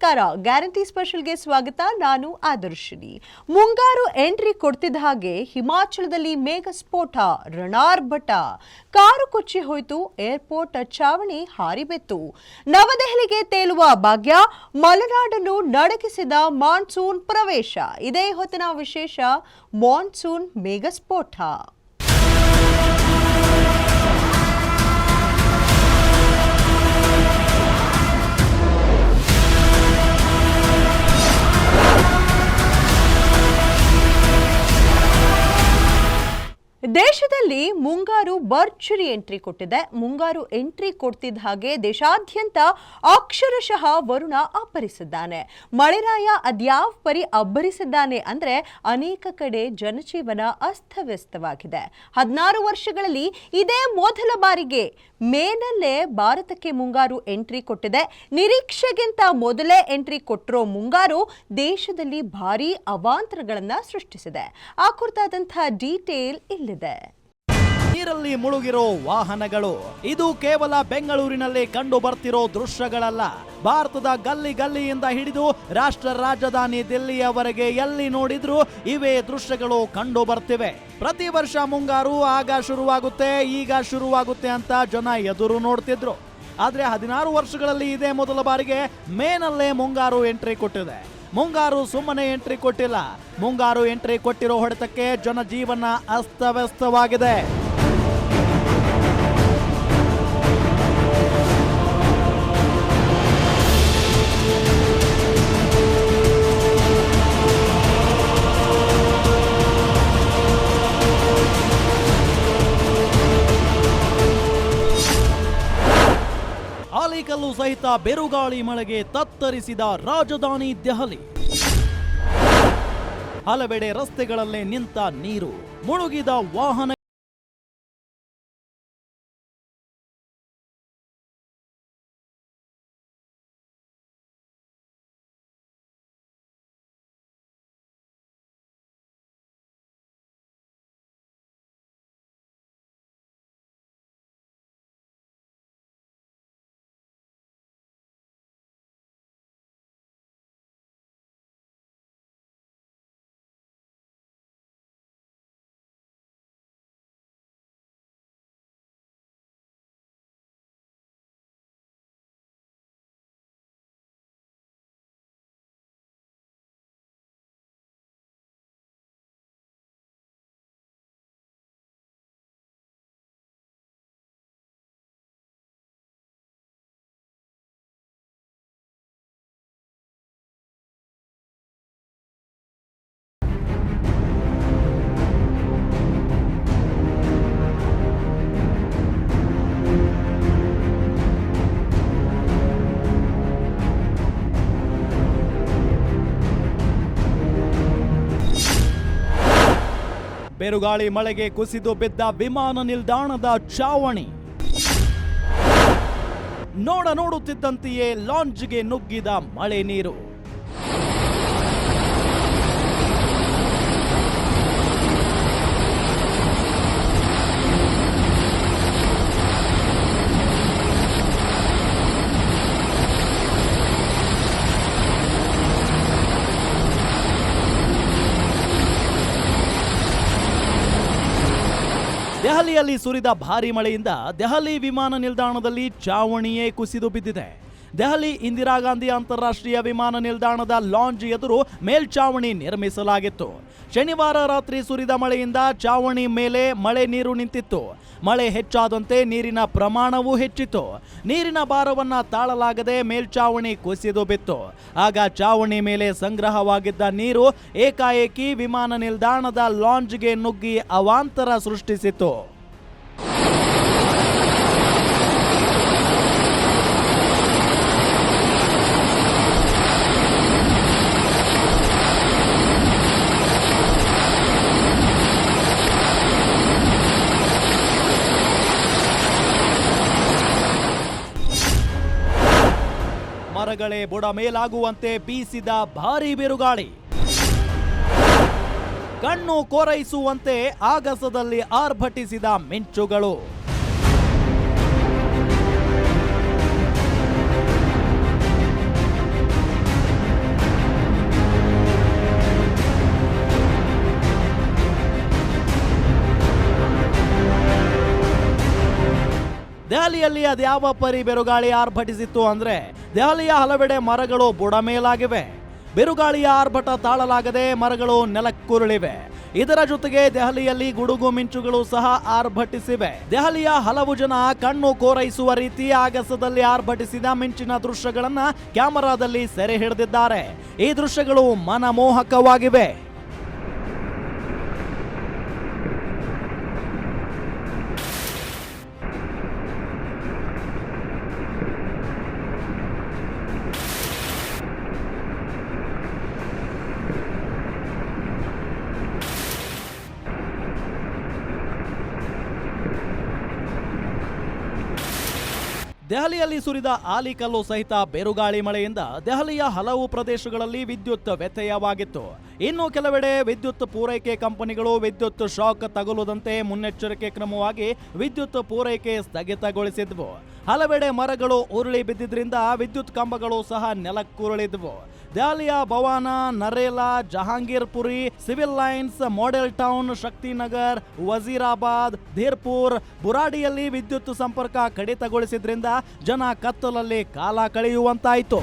ನಮಸ್ಕಾರ, ಗ್ಯಾರಂಟಿ ಸ್ಪೆಷಲ್ಗೆ ಸ್ವಾಗತ. ನಾನು ಆದರ್ಶಿನಿ. ಮುಂಗಾರು ಎಂಟ್ರಿ ಕೊಡ್ತಿದ್ದ ಹಾಗೆ ಹಿಮಾಚಲದಲ್ಲಿ ಮೇಘ ಸ್ಫೋಟ, ರಣಾರ್ಭಟ, ಕಾರು ಕೊಚ್ಚಿ ಹೋಯಿತು, ಏರ್ಪೋರ್ಟ್ ಚಾವಣಿ ಹಾರಿಬಿತ್ತು. ನವದೆಹಲಿಗೆ ತೇಲುವ ಭಾಗ್ಯ, ಮಲೆನಾಡನ್ನು ನಡಗಿಸಿದ ಮಾನ್ಸೂನ್ ಪ್ರವೇಶ. ಇದೇ ಹೊತ್ತಿನ ವಿಶೇಷ, ಮಾನ್ಸೂನ್ ಮೇಘ ಸ್ಫೋಟ. ದೇಶದಲ್ಲಿ ಮುಂಗಾರು ಭರ್ಜರಿ ಎಂಟ್ರಿ ಕೊಟ್ಟಿದೆ. ಮುಂಗಾರು ಎಂಟ್ರಿ ಕೊಡ್ತಿದ್ದ ಹಾಗೆ ದೇಶಾದ್ಯಂತ ಅಕ್ಷರಶಃ ವರುಣ ಅಬ್ಬರಿಸಿದ್ದಾನೆ. ಮಳೆರಾಯ ಅದ್ಯಾವ ಪರಿ ಅಬ್ಬರಿಸಿದ್ದಾನೆ ಅಂದ್ರೆ ಅನೇಕ ಕಡೆ ಜನಜೀವನ ಅಸ್ತವ್ಯಸ್ತವಾಗಿದೆ. 16 ವರ್ಷಗಳಲ್ಲಿ ಇದೇ ಮೊದಲ ಬಾರಿಗೆ ಮೇನಲ್ಲೇ ಭಾರತಕ್ಕೆ ಮುಂಗಾರು ಎಂಟ್ರಿ ಕೊಟ್ಟಿದೆ. ನಿರೀಕ್ಷೆಗಿಂತ ಮೊದಲೇ ಎಂಟ್ರಿ ಕೊಟ್ಟಿರೋ ಮುಂಗಾರು ದೇಶದಲ್ಲಿ ಭಾರೀ ಅವಾಂತರಗಳನ್ನ ಸೃಷ್ಟಿಸಿದೆ. ಆ ಕುರಿತಾದಂತಹ ಡೀಟೇಲ್ ಇಲ್ಲಿದೆ. ನೀರಲ್ಲಿ ಮುಳುಗಿರೋ ವಾಹನಗಳು, ಇದು ಕೇವಲ ಬೆಂಗಳೂರಿನಲ್ಲಿ ಕಂಡು ಬರ್ತಿರೋ ದೃಶ್ಯಗಳಲ್ಲ. ಭಾರತದ ಗಲ್ಲಿ ಗಲ್ಲಿಯಿಂದ ಹಿಡಿದು ರಾಷ್ಟ್ರ ರಾಜಧಾನಿ ದಿಲ್ಲಿಯವರೆಗೆ ಎಲ್ಲಿ ನೋಡಿದ್ರೂ ಇವೇ ದೃಶ್ಯಗಳು ಕಂಡು ಬರ್ತಿವೆ. ಪ್ರತಿ ವರ್ಷ ಮುಂಗಾರು ಆಗ ಶುರುವಾಗುತ್ತೆ, ಈಗ ಶುರುವಾಗುತ್ತೆ ಅಂತ ಜನ ಎದುರು ನೋಡ್ತಿದ್ರು. ಆದ್ರೆ 16 ವರ್ಷಗಳಲ್ಲಿ ಇದೇ ಮೊದಲ ಬಾರಿಗೆ ಮೇನಲ್ಲೇ ಮುಂಗಾರು ಎಂಟ್ರಿ ಕೊಟ್ಟಿದೆ. ಮುಂಗಾರು ಸುಮ್ಮನೆ ಎಂಟ್ರಿ ಕೊಟ್ಟಿಲ್ಲ. ಮುಂಗಾರು ಎಂಟ್ರಿ ಕೊಟ್ಟಿರೋ ಹೊಡೆತಕ್ಕೆ ಜನಜೀವನ ಅಸ್ತವ್ಯಸ್ತವಾಗಿದೆ. ಆಲಿಕಲ್ಲು ಸಹಿತ ಬಿರುಗಾಳಿ ಮಳೆಗೆ ತತ್ತರಿಸಿದ ರಾಜಧಾನಿ ದೆಹಲಿ. ಹಲವೆಡೆ ರಸ್ತೆಗಳಲ್ಲೇ ನಿಂತ ನೀರು, ಮುಳುಗಿದ ವಾಹನ. ಬಿರುಗಾಳಿ ಮಳೆಗೆ ಕುಸಿದು ಬಿದ್ದ ವಿಮಾನ ನಿಲ್ದಾಣದ ಚಾವಣಿ. ನೋಡುತ್ತಿದ್ದಂತೆಯೇ ಲಾಂಜ್ಗೆ ನುಗ್ಗಿದ ಮಳೆ ನೀರು. ದೆಹಲಿಯಲ್ಲಿ ಸುರಿದ ಭಾರಿ ಮಳೆಯಿಂದ ದೆಹಲಿ ವಿಮಾನ ನಿಲ್ದಾಣದಲ್ಲಿ ಚಾವಣಿಯೇ ಕುಸಿದು ಬಿದ್ದಿದೆ. ದೆಹಲಿ ಇಂದಿರಾ ಗಾಂಧಿ ಅಂತಾರಾಷ್ಟ್ರೀಯ ವಿಮಾನ ನಿಲ್ದಾಣದ ಲಾಂಜ್ ಎದುರು ಮೇಲ್ಚಾವಣಿ ನಿರ್ಮಿಸಲಾಗಿತ್ತು. ಶನಿವಾರ ರಾತ್ರಿ ಸುರಿದ ಮಳೆಯಿಂದ ಚಾವಣಿ ಮೇಲೆ ಮಳೆ ನೀರು ನಿಂತಿತ್ತು. ಮಳೆ ಹೆಚ್ಚಾದಂತೆ ನೀರಿನ ಪ್ರಮಾಣವೂ ಹೆಚ್ಚಿತು. ನೀರಿನ ಭಾರವನ್ನ ತಾಳಲಾಗದೆ ಮೇಲ್ಚಾವಣಿ ಕುಸಿದು ಬಿತ್ತು. ಆಗ ಚಾವಣಿ ಮೇಲೆ ಸಂಗ್ರಹವಾಗಿದ್ದ ನೀರು ಏಕಾಏಕಿ ವಿಮಾನ ನಿಲ್ದಾಣದ ಲಾಂಜ್ಗೆ ನುಗ್ಗಿ ಅವಾಂತರ ಸೃಷ್ಟಿಸಿತು. ಮರಗಳೇ ಬುಡ ಮೇಲಾಗುವಂತೆ ಬೀಸಿದ ಭಾರೀ ಬಿರುಗಾಳಿ. ಕಣ್ಣು ಕೋರೈಸುವಂತೆ ಆಗಸದಲ್ಲಿ ಆರ್ಭಟಿಸಿದ ಮಿಂಚುಗಳು. ದೆಹಲಿಯಲ್ಲಿ ಅದ್ಯಾವ ಪರಿ ಬಿರುಗಾಳಿ ಆರ್ಭಟಿಸಿತ್ತು ಅಂದ್ರೆ ದೆಹಲಿಯ ಹಲವೆಡೆ ಮರಗಳು ಬುಡಮೇಲಾಗಿವೆ. ಬಿರುಗಾಳಿಯ ಆರ್ಭಟ ತಾಳಲಾಗದೆ ಮರಗಳು ನೆಲಕ್ಕುರುಳಿವೆ. ಇದರ ಜೊತೆಗೆ ದೆಹಲಿಯಲ್ಲಿ ಗುಡುಗು ಮಿಂಚುಗಳು ಸಹ ಆರ್ಭಟಿಸಿವೆ. ದೆಹಲಿಯ ಹಲವು ಜನ ಕಣ್ಣು ಕೋರೈಸುವ ರೀತಿ ಆಗಸದಲ್ಲಿ ಆರ್ಭಟಿಸಿದ ಮಿಂಚಿನ ದೃಶ್ಯಗಳನ್ನ ಕ್ಯಾಮೆರಾದಲ್ಲಿ ಸೆರೆ ಹಿಡಿದಿದ್ದಾರೆ. ಈ ದೃಶ್ಯಗಳು ಮನಮೋಹಕವಾಗಿವೆ. ದೆಹಲಿಯಲ್ಲಿ ಸುರಿದ ಆಲಿಕಲ್ಲು ಸಹಿತ ಬಿರುಗಾಳಿ ಮಳೆಯಿಂದ ದೆಹಲಿಯ ಹಲವು ಪ್ರದೇಶಗಳಲ್ಲಿ ವಿದ್ಯುತ್ ವ್ಯತ್ಯಯವಾಗಿತ್ತು. ಇನ್ನು ಕೆಲವೆಡೆ ವಿದ್ಯುತ್ ಪೂರೈಕೆ ಕಂಪನಿಗಳು ವಿದ್ಯುತ್ ಶಾಕ್ ತಗುಲದಂತೆ ಮುನ್ನೆಚ್ಚರಿಕೆ ಕ್ರಮವಾಗಿ ವಿದ್ಯುತ್ ಪೂರೈಕೆ ಸ್ಥಗಿತಗೊಳಿಸಿದ್ವು. ಹಲವೆಡೆ ಮರಗಳು ಉರುಳಿ ಬಿದ್ದಿದ್ರಿಂದ ವಿದ್ಯುತ್ ಕಂಬಗಳು ಸಹ ನೆಲಕ್ಕುರುಳಿದ್ವು. ದೆಹಲಿಯ Bawana, Narela, Jahangirpuri, civil lines, model town, Shakti Nagar, Wazirabad, Dhirpur, ಬುರಾಡಿಯಲ್ಲಿ ವಿದ್ಯುತ್ ಸಂಪರ್ಕ ಕಡಿತಗೊಳಿಸಿದ್ರಿಂದ ಜನ ಕತ್ತಲಲ್ಲಿ ಕಾಲ ಕಳೆಯುವಂತಾಯಿತು.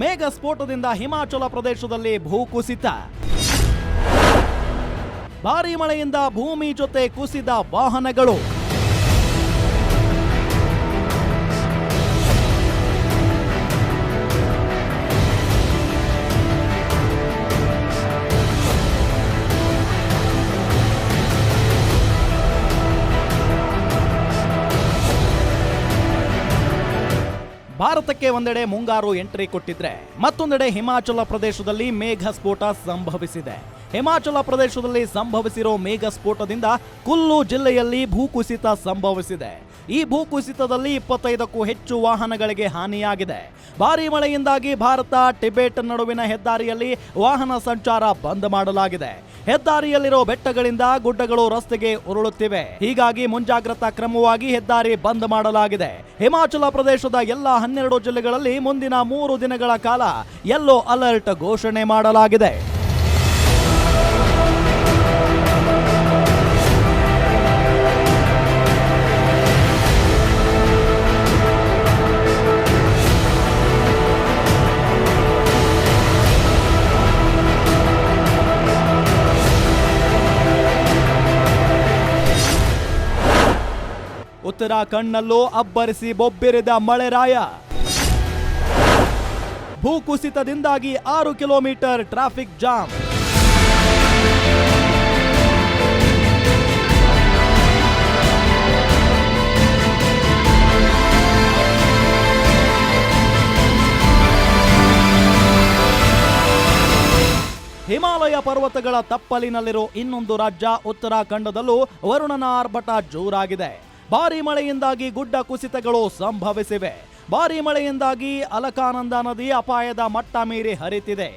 ಮೇಘ ಸ್ಫೋಟದಿಂದ ಹಿಮಾಚಲ ಪ್ರದೇಶದಲ್ಲಿ ಭೂಕುಸಿತ. ಭಾರೀ ಮಳೆಯಿಂದ ಭೂಮಿ ಜೊತೆ ಕುಸಿದ ವಾಹನಗಳು. ಭಾರತಕ್ಕೆ ಒಂದೆಡೆ ಮುಂಗಾರು ಎಂಟ್ರಿ ಕೊಟ್ಟಿದ್ರೆ ಮತ್ತೊಂದೆಡೆ ಹಿಮಾಚಲ ಪ್ರದೇಶದಲ್ಲಿ ಮೇಘ ಸ್ಫೋಟ ಸಂಭವಿಸಿದೆ. ಹಿಮಾಚಲ ಪ್ರದೇಶದಲ್ಲಿ ಸಂಭವಿಸಿರೋ ಮೇಘ ಸ್ಫೋಟದಿಂದ ಕುಲ್ಲು ಜಿಲ್ಲೆಯಲ್ಲಿ ಭೂಕುಸಿತ ಸಂಭವಿಸಿದೆ. ಈ ಭೂಕುಸಿತದಲ್ಲಿ 25ಕ್ಕೂ ಹೆಚ್ಚು ವಾಹನಗಳಿಗೆ ಹಾನಿಯಾಗಿದೆ. ಭಾರೀ ಮಳೆಯಿಂದಾಗಿ ಭಾರತ ಟಿಬೆಟ್ ನಡುವಿನ ಹೆದ್ದಾರಿಯಲ್ಲಿ ವಾಹನ ಸಂಚಾರ ಬಂದ್ ಮಾಡಲಾಗಿದೆ. ಹೆದ್ದಾರಿಯಲ್ಲಿರೋ ಬೆಟ್ಟಗಳಿಂದ ಗುಡ್ಡಗಳು ರಸ್ತೆಗೆ ಉರುಳುತ್ತಿವೆ. ಹೀಗಾಗಿ ಮುಂಜಾಗ್ರತಾ ಕ್ರಮವಾಗಿ ಹೆದ್ದಾರಿ ಬಂದ್ ಮಾಡಲಾಗಿದೆ. ಹಿಮಾಚಲ ಪ್ರದೇಶದ ಎಲ್ಲ 12 ಜಿಲ್ಲೆಗಳಲ್ಲಿ ಮುಂದಿನ 3 ದಿನಗಳ ಕಾಲ ಯೆಲ್ಲೋ ಅಲರ್ಟ್ ಘೋಷಣೆ ಮಾಡಲಾಗಿದೆ. ಉತ್ತರಾಖಂಡ್ನಲ್ಲೂ ಅಬ್ಬರಿಸಿ ಬೊಬ್ಬಿರಿದ ಮಳೆರಾಯ. ಭೂಕುಸಿತದಿಂದಾಗಿ 6 ಕಿಲೋಮೀಟರ್ ಟ್ರಾಫಿಕ್ ಜಾಮ್. ಹಿಮಾಲಯ ಪರ್ವತಗಳ ತಪ್ಪಲಿನಲ್ಲಿರೋ ಇನ್ನೊಂದು ರಾಜ್ಯ ಉತ್ತರಾಖಂಡದಲ್ಲೂ ವರುಣನ ಆರ್ಭಟ ಜೋರಾಗಿದೆ. ಭಾರೀ ಮಳೆಯಿಂದಾಗಿ ಗುಡ್ಡ ಕುಸಿತಗಳು ಸಂಭವಿಸಿವೆ. ಭಾರೀ ಮಳೆಯಿಂದಾಗಿ ಅಲಕಾನಂದ ನದಿ ಅಪಾಯದ ಮಟ್ಟ ಮೀರಿ ಹರಿತಿದೆ.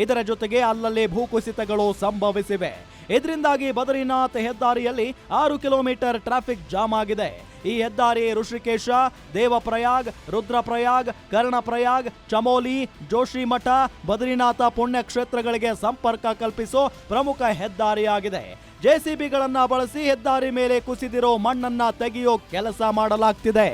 ಇದರ ಜೊತೆಗೆ ಅಲ್ಲಲ್ಲಿ ಭೂಕುಸಿತಗಳು ಸಂಭವಿಸಿವೆ. ಇದರಿಂದಾಗಿ ಬದ್ರಿನಾಥ್ ಹೆದ್ದಾರಿಯಲ್ಲಿ 6 ಕಿಲೋಮೀಟರ್ ಟ್ರಾಫಿಕ್ ಜಾಮ್ ಆಗಿದೆ. ಈ ಹೆದ್ದಾರಿ ಋಷಿಕೇಶ, ದೇವಪ್ರಯಾಗ್, ರುದ್ರಪ್ರಯಾಗ್, ಕರ್ಣಪ್ರಯಾಗ್, ಚಮೋಲಿ, ಜೋಶಿಮಠ, ಬದ್ರಿನಾಥ ಪುಣ್ಯಕ್ಷೇತ್ರಗಳಿಗೆ ಸಂಪರ್ಕ ಕಲ್ಪಿಸೋ ಪ್ರಮುಖ ಹೆದ್ದಾರಿಯಾಗಿದೆ. ಜೆಸಿಬಿಗಳನ್ನ ಬಳಸಿ ಹೆದ್ದಾರಿ ಮೇಲೆ ಕುಸಿದಿರೋ ಮಣ್ಣನ್ನ ತೆಗೆಯೋ ಕೆಲಸ ಮಾಡಲಾಗ್ತಿದೆ.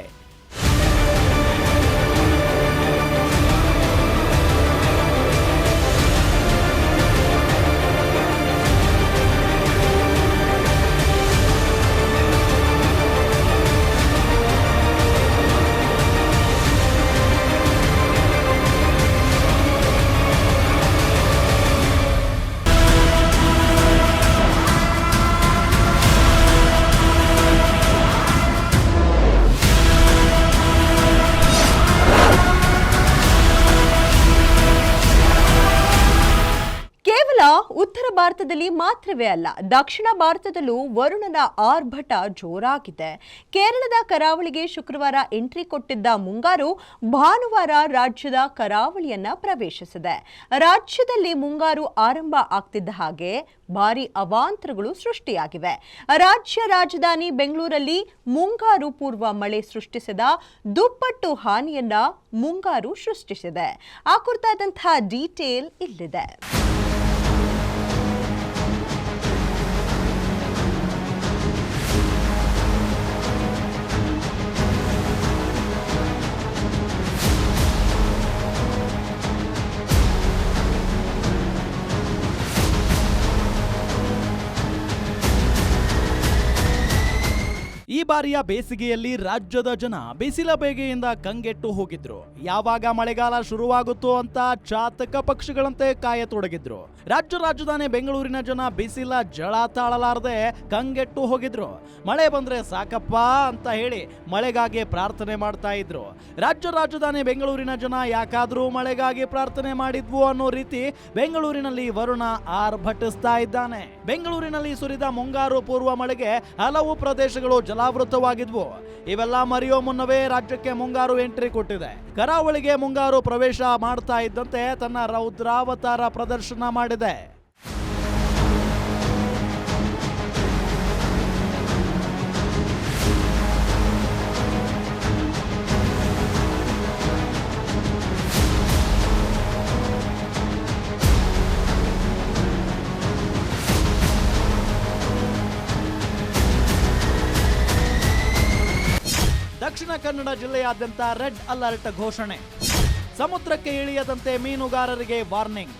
ಉತ್ತರ ಭಾರತದಲ್ಲಿ ಮಾತ್ರವೇ ಅಲ್ಲ, ದಕ್ಷಿಣ ಭಾರತದಲ್ಲೂ ವರುಣನ ಆರ್ಭಟ ಜೋರಾಗಿದೆ. ಕೇರಳದ ಕರಾವಳಿಗೆ ಶುಕ್ರವಾರ ಎಂಟ್ರಿ ಕೊಟ್ಟಿದ್ದ ಮುಂಗಾರು ಭಾನುವಾರ ರಾಜ್ಯದ ಕರಾವಳಿಯನ್ನ ಪ್ರವೇಶಿಸಿದೆ. ರಾಜ್ಯದಲ್ಲಿ ಮುಂಗಾರು ಆರಂಭ ಆಗ್ತಿದ್ದ ಹಾಗೆ ಭಾರಿ ಅವಾಂತರಗಳು ಸೃಷ್ಟಿಯಾಗಿವೆ. ರಾಜ್ಯ ರಾಜಧಾನಿ ಬೆಂಗಳೂರಲ್ಲಿ ಮುಂಗಾರು ಪೂರ್ವ ಮಳೆ ಸೃಷ್ಟಿಸಿದ ದುಪ್ಪಟ್ಟು ಹಾನಿಯನ್ನ ಮುಂಗಾರು ಸೃಷ್ಟಿಸಿದೆ. ಆ ಕುರಿತಾದಂತಹ ಡೀಟೇಲ್ ಇಲ್ಲಿದೆ. ಈ ಬಾರಿಯ ಬೇಸಿಗೆಯಲ್ಲಿ ರಾಜ್ಯದ ಜನ ಬಿಸಿಲ ಬೇಗೆಯಿಂದ ಕಂಗೆಟ್ಟು ಹೋಗಿದ್ರು. ಯಾವಾಗ ಮಳೆಗಾಲ ಶುರುವಾಗುತ್ತೋ ಅಂತ ಚಾತಕ ಪಕ್ಷಿಗಳಂತೆ ಕಾಯತೊಡಗಿದ್ರು. ರಾಜ್ಯ ರಾಜಧಾನಿ ಬೆಂಗಳೂರಿನ ಜನ ಬಿಸಿಲ ಜಳ ತಾಳಲಾರದೆ ಕಂಗೆಟ್ಟು ಹೋಗಿದ್ರು. ಮಳೆ ಬಂದ್ರೆ ಸಾಕಪ್ಪ ಅಂತ ಹೇಳಿ ಮಳೆಗಾಗಿ ಪ್ರಾರ್ಥನೆ ಮಾಡ್ತಾ ಇದ್ರು. ರಾಜ್ಯ ರಾಜಧಾನಿ ಬೆಂಗಳೂರಿನ ಜನ ಯಾಕಾದ್ರೂ ಮಳೆಗಾಗಿ ಪ್ರಾರ್ಥನೆ ಮಾಡಿದ್ವು ಅನ್ನೋ ರೀತಿ ಬೆಂಗಳೂರಿನಲ್ಲಿ ವರುಣ ಆರ್ಭಟಿಸ್ತಾ ಇದ್ದಾನೆ. ಬೆಂಗಳೂರಿನಲ್ಲಿ ಸುರಿದ ಮುಂಗಾರು ಪೂರ್ವ ಮಳೆಗೆ ಹಲವು ಪ್ರದೇಶಗಳು ಜಲಾವೃತವಾಗಿದ್ವು. ಇವೆಲ್ಲ ಮರೆಯೋ ಮುನ್ನವೇ ರಾಜ್ಯಕ್ಕೆ ಮುಂಗಾರು ಎಂಟ್ರಿ ಕೊಟ್ಟಿದೆ. ಕರಾವಳಿಗೆ ಮುಂಗಾರು ಪ್ರವೇಶ ಮಾಡ್ತಾ ಇದ್ದಂತೆ ತನ್ನ ರೌದ್ರಾವತಾರ ಪ್ರದರ್ಶನ ಮಾಡಿದೆ. ದಕ್ಷಿಣ ಕನ್ನಡ ಜಿಲ್ಲೆಯಾದ್ಯಂತ ರೆಡ್ ಅಲರ್ಟ್ ಘೋಷಣೆ. ಸಮುದ್ರಕ್ಕೆ ಇಳಿಯದಂತೆ ಮೀನುಗಾರರಿಗೆ ವಾರ್ನಿಂಗ್.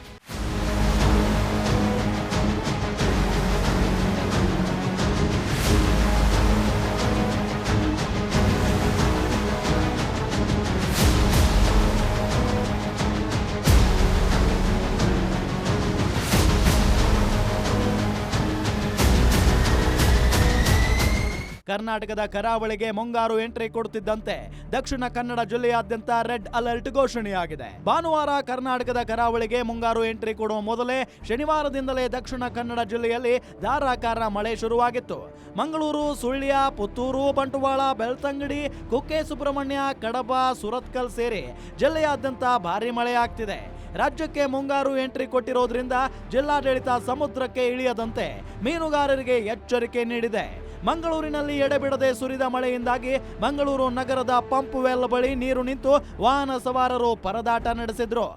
ಕರ್ನಾಟಕದ ಕರಾವಳಿಗೆ ಮುಂಗಾರು ಎಂಟ್ರಿ ಕೊಡುತ್ತಿದ್ದಂತೆ ದಕ್ಷಿಣ ಕನ್ನಡ ಜಿಲ್ಲೆಯಾದ್ಯಂತ ರೆಡ್ ಅಲರ್ಟ್ ಘೋಷಣೆಯಾಗಿದೆ. ಭಾನುವಾರ ಕರ್ನಾಟಕದ ಕರಾವಳಿಗೆ ಮುಂಗಾರು ಎಂಟ್ರಿ ಕೊಡುವ ಮೊದಲೇ ಶನಿವಾರದಿಂದಲೇ ದಕ್ಷಿಣ ಕನ್ನಡ ಜಿಲ್ಲೆಯಲ್ಲಿ ಧಾರಾಕಾರ ಮಳೆ ಶುರುವಾಗಿತ್ತು. ಮಂಗಳೂರು, ಸುಳ್ಯ, ಪುತ್ತೂರು, ಬಂಟ್ವಾಳ, ಬೆಳ್ತಂಗಡಿ, ಕುಕ್ಕೆ ಸುಬ್ರಹ್ಮಣ್ಯ, ಕಡಬ, ಸುರತ್ಕಲ್ ಸೇರಿ ಜಿಲ್ಲೆಯಾದ್ಯಂತ ಭಾರೀ ಮಳೆ ಆಗ್ತಿದೆ. ರಾಜ್ಯಕ್ಕೆ ಮುಂಗಾರು ಎಂಟ್ರಿ ಕೊಟ್ಟಿರೋದ್ರಿಂದ ಜಿಲ್ಲಾಡಳಿತ ಸಮುದ್ರಕ್ಕೆ ಇಳಿಯದಂತೆ ಮೀನುಗಾರರಿಗೆ ಎಚ್ಚರಿಕೆ ನೀಡಿದೆ. ಮಂಗಳೂರಿನಲ್ಲಿ ಎಡೆಬಿಡದೆ ಸುರಿದ ಮಳೆಯಿಂದಾಗಿ ಮಂಗಳೂರು ನಗರದ ಪಂಪ್ ವೆಲ್ ಬಳಿ ನೀರು ನಿಂತು ವಾಹನ ಸವಾರರು ಪರದಾಟ ನಡೆಸಿದ್ರು.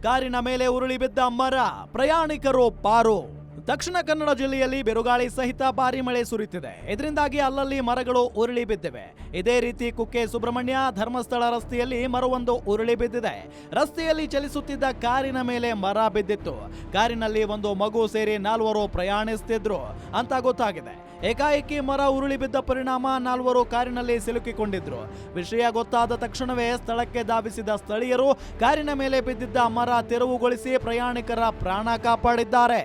ಕಾರಿನ ಮೇಲೆ ಉರುಳಿ ಬಿದ್ದ ಮರ, ಪ್ರಯಾಣಿಕರು ಪಾರು. ದಕ್ಷಿಣ ಕನ್ನಡ ಜಿಲ್ಲೆಯಲ್ಲಿ ಬಿರುಗಾಳಿ ಸಹಿತ ಭಾರಿ ಮಳೆ ಸುರಿಯುತ್ತಿದೆ. ಇದರಿಂದಾಗಿ ಅಲ್ಲಲ್ಲಿ ಮರಗಳು ಉರುಳಿ ಬಿದ್ದಿವೆ. ಇದೇ ರೀತಿ ಕುಕ್ಕೆ ಸುಬ್ರಹ್ಮಣ್ಯ ಧರ್ಮಸ್ಥಳ ರಸ್ತೆಯಲ್ಲಿ ಮರವೊಂದು ಉರುಳಿ ಬಿದ್ದಿದೆ. ರಸ್ತೆಯಲ್ಲಿ ಚಲಿಸುತ್ತಿದ್ದ ಕಾರಿನ ಮೇಲೆ ಮರ ಬಿದ್ದಿತ್ತು. ಕಾರಿನಲ್ಲಿ ಒಂದು ಮಗು ಸೇರಿ 4 ಪ್ರಯಾಣಿಸುತ್ತಿದ್ರು ಅಂತ ಗೊತ್ತಾಗಿದೆ. ಏಕಾಏಕಿ ಮರ ಉರುಳಿ ಬಿದ್ದ ಪರಿಣಾಮ 4 ಕಾರಿನಲ್ಲಿ ಸಿಲುಕಿಕೊಂಡಿದ್ರು. ವಿಷಯ ಗೊತ್ತಾದ ತಕ್ಷಣವೇ ಸ್ಥಳಕ್ಕೆ ಧಾವಿಸಿದ ಸ್ಥಳೀಯರು ಕಾರಿನ ಮೇಲೆ ಬಿದ್ದಿದ್ದ ಮರ ತೆರವುಗೊಳಿಸಿ ಪ್ರಯಾಣಿಕರ ಪ್ರಾಣ ಕಾಪಾಡಿದ್ದಾರೆ.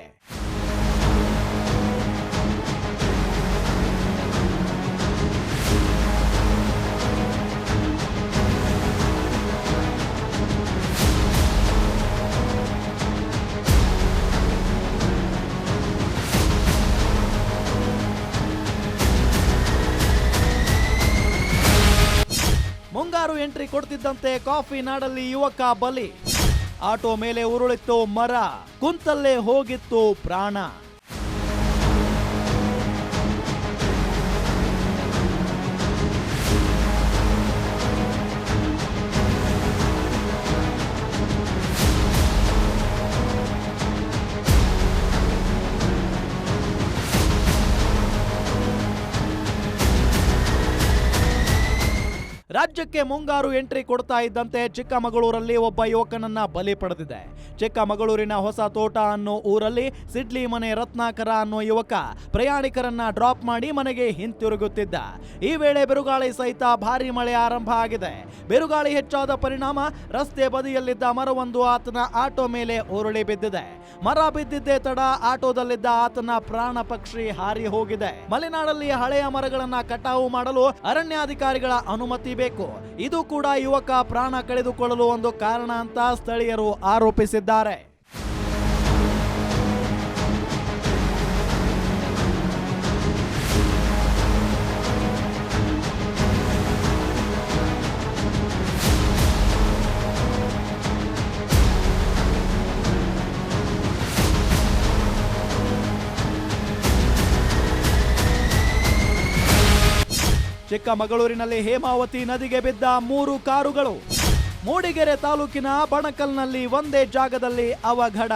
ಮುಂಗಾರು ಎಂಟ್ರಿ ಕೊಡ್ತಿದ್ದಂತೆ ಕಾಫಿ ನಾಡಲ್ಲಿ ಯುವಕ ಬಲಿ. ಆಟೋ ಮೇಲೆ ಉರುಳಿತ್ತು ಮರ, ಕುಂತಲ್ಲೇ ಹೋಗಿತ್ತು ಪ್ರಾಣ. ರಾಜ್ಯಕ್ಕೆ ಮುಂಗಾರು ಎಂಟ್ರಿ ಕೊಡ್ತಾ ಇದ್ದಂತೆ ಚಿಕ್ಕಮಗಳೂರಲ್ಲಿ ಒಬ್ಬ ಯುವಕನನ್ನ ಬಲಿ ಪಡೆದಿದೆ. ಚಿಕ್ಕಮಗಳೂರಿನ ಹೊಸ ತೋಟ ಅನ್ನೋ ಊರಲ್ಲಿ ಸಿಡ್ಲಿ ಮನೆ ರತ್ನಾಕರ ಅನ್ನೋ ಯುವಕ ಪ್ರಯಾಣಿಕರನ್ನ ಡ್ರಾಪ್ ಮಾಡಿ ಮನೆಗೆ ಹಿಂತಿರುಗುತ್ತಿದ್ದ. ಈ ವೇಳೆ ಬಿರುಗಾಳಿ ಸಹಿತ ಭಾರಿ ಮಳೆ ಆರಂಭ ಆಗಿದೆ. ಬಿರುಗಾಳಿ ಹೆಚ್ಚಾದ ಪರಿಣಾಮ ರಸ್ತೆ ಬದಿಯಲ್ಲಿದ್ದ ಮರವೊಂದು ಆತನ ಆಟೋ ಮೇಲೆ ಉರುಳಿ ಬಿದ್ದಿದೆ. ಮರ ಬಿದ್ದಿದ್ದೇ ತಡ ಆಟೋದಲ್ಲಿದ್ದ ಆತನ ಪ್ರಾಣ ಪಕ್ಷಿ ಹಾರಿ ಹೋಗಿದೆ. ಮಲೆನಾಡಲ್ಲಿ ಹಳೆಯ ಮರಗಳನ್ನ ಕಟಾವು ಮಾಡಲು ಅರಣ್ಯಾಧಿಕಾರಿಗಳ ಅನುಮತಿ ಬೇಕು. ಇದು ಕೂಡ ಯುವಕ ಪ್ರಾಣ ಕಳೆದುಕೊಳ್ಳಲು ಒಂದು ಕಾರಣ ಅಂತ ಸ್ಥಳೀಯರು ಆರೋಪಿಸಿದ್ದಾರೆ. ಚಿಕ್ಕಮಗಳೂರಿನಲ್ಲಿ ಹೇಮಾವತಿ ನದಿಗೆ ಬಿದ್ದ 3 ಕಾರುಗಳು. ಮೂಡಿಗೆರೆ ತಾಲೂಕಿನ ಬಣಕಲ್ನಲ್ಲಿ ಒಂದೇ ಜಾಗದಲ್ಲಿ ಅವಘಡ.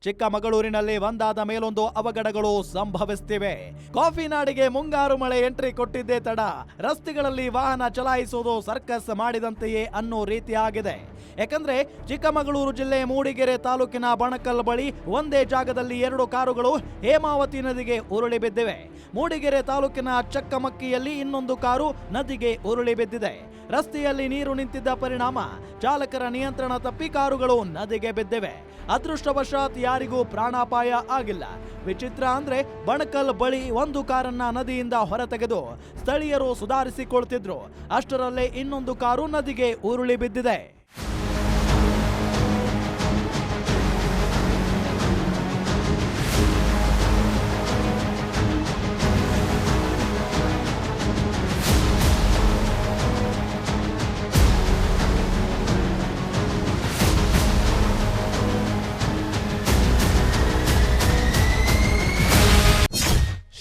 ಚಿಕ್ಕಮಗಳೂರಿನಲ್ಲಿ ಒಂದಾದ ಮೇಲೊಂದು ಅವಘಡಗಳು ಸಂಭವಿಸುತ್ತಿವೆ. ಕಾಫಿ ನಾಡಿಗೆ ಮುಂಗಾರು ಮಳೆ ಎಂಟ್ರಿ ಕೊಟ್ಟಿದ್ದೇ ತಡ ರಸ್ತೆಗಳಲ್ಲಿ ವಾಹನ ಚಲಾಯಿಸುವುದು ಸರ್ಕಸ್ ಮಾಡಿದಂತೆಯೇ ಅನ್ನೋ ರೀತಿಯಾಗಿದೆ. ಯಾಕಂದ್ರೆ ಚಿಕ್ಕಮಗಳೂರು ಜಿಲ್ಲೆ ಮೂಡಿಗೆರೆ ತಾಲೂಕಿನ ಬಣಕಲ್ ಬಳಿ ಒಂದೇ ಜಾಗದಲ್ಲಿ 2 ಕಾರುಗಳು ಹೇಮಾವತಿ ನದಿಗೆ ಉರುಳಿ ಬಿದ್ದಿವೆ. ಮೂಡಿಗೆರೆ ತಾಲೂಕಿನ ಚಕ್ಕಮಕ್ಕಿಯಲ್ಲಿ ಇನ್ನೊಂದು ಕಾರು ನದಿಗೆ ಉರುಳಿ ಬಿದ್ದಿದೆ. ರಸ್ತೆಯಲ್ಲಿ ನೀರು ನಿಂತಿದ್ದ ಪರಿಣಾಮ ಚಾಲಕರ ನಿಯಂತ್ರಣ ತಪ್ಪಿ ಕಾರುಗಳು ನದಿಗೆ ಬಿದ್ದಿವೆ. ಅದೃಷ್ಟವಶಾತ್ ಯಾರಿಗೂ ಪ್ರಾಣಾಪಾಯ ಆಗಿಲ್ಲ. ವಿಚಿತ್ರ ಅಂದ್ರೆ ಬಣಕಲ್ ಬಳಿ ಒಂದು ಕಾರನ್ನ ನದಿಯಿಂದ ಹೊರತೆಗೆದು ಸ್ಥಳೀಯರು ಸುಧಾರಿಸಿಕೊಳ್ತಿದ್ರು. ಅಷ್ಟರಲ್ಲೇ ಇನ್ನೊಂದು ಕಾರು ನದಿಗೆ ಉರುಳಿ ಬಿದ್ದಿದೆ.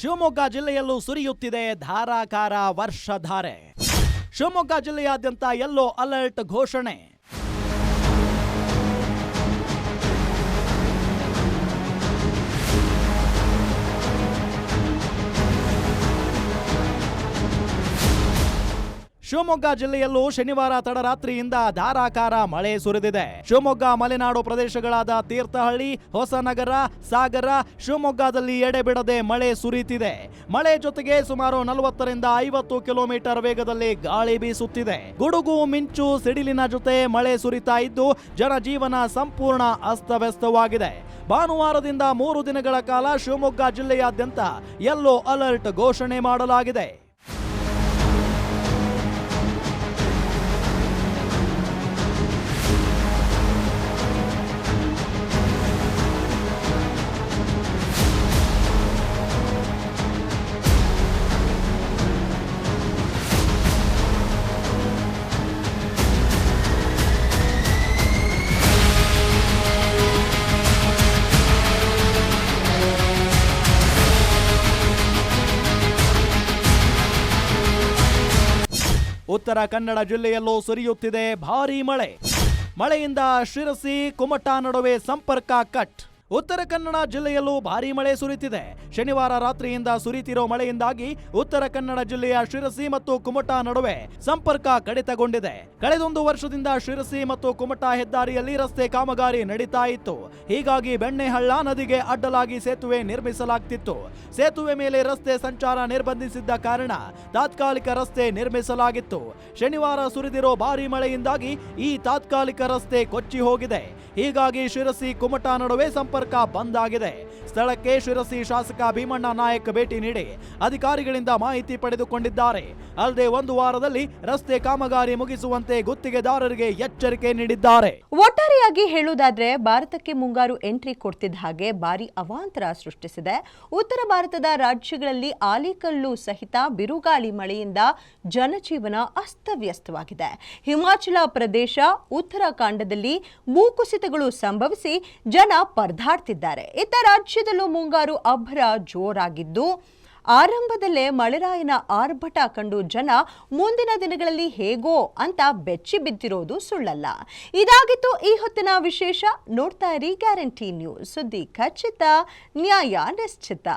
ಶಿವಮೊಗ್ಗ ಜಿಲ್ಲೆಯಲ್ಲೂ ಸುರಿಯುತ್ತಿದೆ ಧಾರಾಕಾರ ವರ್ಷಧಾರೆ. ಶಿವಮೊಗ್ಗ ಜಿಲ್ಲೆಯಾದ್ಯಂತ ಯೆಲ್ಲೋ ಅಲರ್ಟ್ ಘೋಷಣೆ. ಶಿವಮೊಗ್ಗ ಜಿಲ್ಲೆಯಲ್ಲೂ ಶನಿವಾರ ತಡರಾತ್ರಿಯಿಂದ ಧಾರಾಕಾರ ಮಳೆ ಸುರಿದಿದೆ. ಶಿವಮೊಗ್ಗ ಮಲೆನಾಡು ಪ್ರದೇಶಗಳಾದ ತೀರ್ಥಹಳ್ಳಿ, ಹೊಸನಗರ, ಸಾಗರ, ಶಿವಮೊಗ್ಗದಲ್ಲಿ ಎಡೆಬಿಡದೆ ಮಳೆ ಸುರಿಯುತ್ತಿದೆ. ಮಳೆ ಜೊತೆಗೆ ಸುಮಾರು 40ರಿಂದ 50 ಕಿಲೋಮೀಟರ್ ವೇಗದಲ್ಲಿ ಗಾಳಿ ಬೀಸುತ್ತಿದೆ. ಗುಡುಗು, ಮಿಂಚು, ಸಿಡಿಲಿನ ಜೊತೆ ಮಳೆ ಸುರಿತಾ ಇದ್ದು ಜನಜೀವನ ಸಂಪೂರ್ಣ ಅಸ್ತವ್ಯಸ್ತವಾಗಿದೆ. ಭಾನುವಾರದಿಂದ 3 ದಿನಗಳ ಕಾಲ ಶಿವಮೊಗ್ಗ ಜಿಲ್ಲೆಯಾದ್ಯಂತ ಯೆಲ್ಲೋ ಅಲರ್ಟ್ ಘೋಷಣೆ ಮಾಡಲಾಗಿದೆ. ಉತ್ತರ ಕನ್ನಡ ಜಿಲ್ಲೆಯಲ್ಲೂ ಸುರಿಯುತ್ತಿದೆ ಭಾರೀ ಮಳೆ. ಮಳೆಯಿಂದ ಶಿರಸಿ, ಕುಮಟಾ ನಡುವೆ ಸಂಪರ್ಕ ಕಟ್. ಉತ್ತರ ಕನ್ನಡ ಜಿಲ್ಲೆಯಲ್ಲೂ ಭಾರೀ ಮಳೆ ಸುರಿಯುತ್ತಿದೆ. ಶನಿವಾರ ರಾತ್ರಿಯಿಂದ ಸುರಿತಿರೋ ಮಳೆಯಿಂದಾಗಿ ಉತ್ತರ ಕನ್ನಡ ಜಿಲ್ಲೆಯ ಶಿರಸಿ ಮತ್ತು ಕುಮಟಾ ನಡುವೆ ಸಂಪರ್ಕ ಕಡಿತಗೊಂಡಿದೆ. ಕಳೆದೊಂದು ವರ್ಷದಿಂದ ಶಿರಸಿ ಮತ್ತು ಕುಮಟಾ ಹೆದ್ದಾರಿಯಲ್ಲಿ ರಸ್ತೆ ಕಾಮಗಾರಿ ನಡೀತಾ ಇತ್ತು. ಹೀಗಾಗಿ ಬೆಣ್ಣೆಹಳ್ಳ ನದಿಗೆ ಅಡ್ಡಲಾಗಿ ಸೇತುವೆ ನಿರ್ಮಿಸಲಾಗ್ತಿತ್ತು. ಸೇತುವೆ ಮೇಲೆ ರಸ್ತೆ ಸಂಚಾರ ನಿರ್ಬಂಧಿಸಿದ್ದ ಕಾರಣ ತಾತ್ಕಾಲಿಕ ರಸ್ತೆ ನಿರ್ಮಿಸಲಾಗಿತ್ತು. ಶನಿವಾರ ಸುರಿದಿರೋ ಭಾರೀ ಮಳೆಯಿಂದಾಗಿ ಈ ತಾತ್ಕಾಲಿಕ ರಸ್ತೆ ಕೊಚ್ಚಿ ಹೋಗಿದೆ. ಹೀಗಾಗಿ ಶಿರಸಿ ಕುಮಟಾ ನಡುವೆ ಸಂಪರ್ಕ ಬಂದ್ ಆಗಿದೆ. ಸ್ಥಳಕ್ಕೆ ಶಿರಸಿ ಶಾಸಕ ಭೀಮಣ್ಣ ನಾಯಕ್ ಭೇಟಿ ನೀಡಿ ಅಧಿಕಾರಿಗಳಿಂದ ಮಾಹಿತಿ ಪಡೆದುಕೊಂಡಿದ್ದಾರೆ. ಅಲ್ಲದೆ 1 ವಾರದಲ್ಲಿ ರಸ್ತೆ ಕಾಮಗಾರಿ ಮುಗಿಸುವಂತೆ ಗುತ್ತಿಗೆದಾರರಿಗೆ ಎಚ್ಚರಿಕೆ ನೀಡಿದ್ದಾರೆ. ಒಟ್ಟಾರೆಯಾಗಿ ಹೇಳುವುದಾದ್ರೆ ಭಾರತಕ್ಕೆ ಮುಂಗಾರು ಎಂಟ್ರಿ ಕೊಡ್ತಿದ್ದ ಹಾಗೆ ಭಾರಿ ಅವಾಂತರ ಸೃಷ್ಟಿಸಿದೆ. ಉತ್ತರ ಭಾರತದ ರಾಜ್ಯಗಳಲ್ಲಿ ಆಲಿಕಲ್ಲು ಸಹಿತ ಬಿರುಗಾಳಿ ಮಳೆಯಿಂದ ಜನಜೀವನ ಅಸ್ತವ್ಯಸ್ತವಾಗಿದೆ. ಹಿಮಾಚಲ ಪ್ರದೇಶ, ಉತ್ತರಾಖಂಡದಲ್ಲಿ ಭೂಕುಸಿತಗಳು ಸಂಭವಿಸಿ ಜನ ಪರದಾಟ ಹಾಡ್ತಿದ್ದಾರೆ. ಇತ್ತ ರಾಜ್ಯದಲ್ಲೂ ಮುಂಗಾರು ಅಬ್ಬರ ಜೋರಾಗಿದ್ದು ಆರಂಭದಲ್ಲೇ ಮಳೆರಾಯನ ಆರ್ಭಟ ಕಂಡು ಜನ ಮುಂದಿನ ದಿನಗಳಲ್ಲಿ ಹೇಗೋ ಅಂತ ಬೆಚ್ಚಿ ಬಿದ್ದಿರೋದು ಸುಳ್ಳಲ್ಲ. ಇದಾಗಿತ್ತು ಈ ಹೊತ್ತಿನ ವಿಶೇಷ. ನೋಡ್ತಾ ಇರಿ ಗ್ಯಾರಂಟಿ ನ್ಯೂಸ್, ಸುದ್ದಿ ಖಚಿತ, ನ್ಯಾಯ ನಿಶ್ಚಿತ.